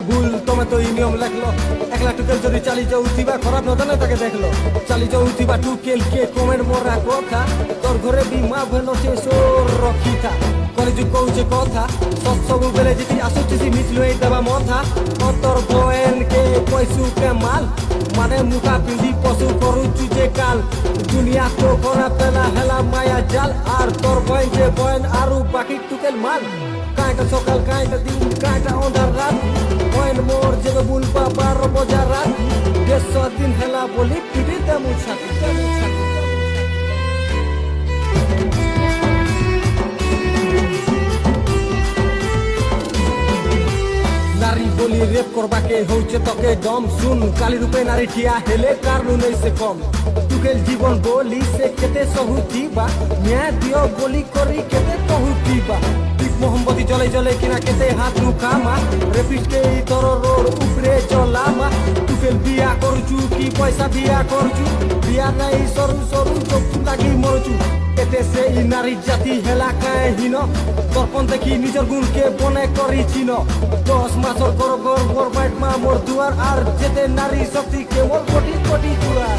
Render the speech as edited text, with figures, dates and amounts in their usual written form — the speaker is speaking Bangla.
ভুল তমে তো ই নিয়ম লেখলো একলা টুকেল যদি চালি যাউথিবা খরাপ নদনে তাকে দেখলো চালি যাউথিবা টুকেল কে কমেন্ট মরা কথা তোর ঘরে বিমা ভেল সে সোর রখিতা কলিযুগ কହୁছে কথা সব ସବୁ বেলে যেটি আসুছি মিছলো এই দেবা মথা তোর বয়েন কে পয়সু কে মাল মানে মুখা পিন্ধি পশু করুচু যে কাল দুনিয়া তো খরা পেলা হেলা মায়া জাল আর তোর বয়েন যে বয়েন আরু বাকি টুকেল মাল কাইটা সকাল কাইটা দিন কাইটা অন্ধার রাত বয়েন মোর যেবে বুল পাবার মজা রাত 100 দিন হেলা বলি পিড়ি দেমু ছাতি নারী বলি রেপ করবাকে হচ্ছে তোকে দম শুন কালী রূপে নারী ঠিয়া হেলে কারণ নেই সে কম টুকেল জীবন বলি সে কেতে সহুথিবা ন্যায় দিও বলি করি কেতে কহুথিবা মোহম্মদী জলে জলে কিনা কেতে হাত লুকামা রেপিস্টকে তোর রোড উপরে চলামা টুকেল বিয়া করছু কি পয়সা বিয়া করছু বিয়া নাই সরু সরু চক্ষু লাগি মরছু এতে সে ই নারী জাতি হেলা কায় হীন দর্পণ দেখি নিজের গুণকে বনে করি চিন 10 মাসর গর গর গর বাইট মা মোর দুয়ার আর যেতে নারী শক্তি কেবল কোটি কোটি দুয়ার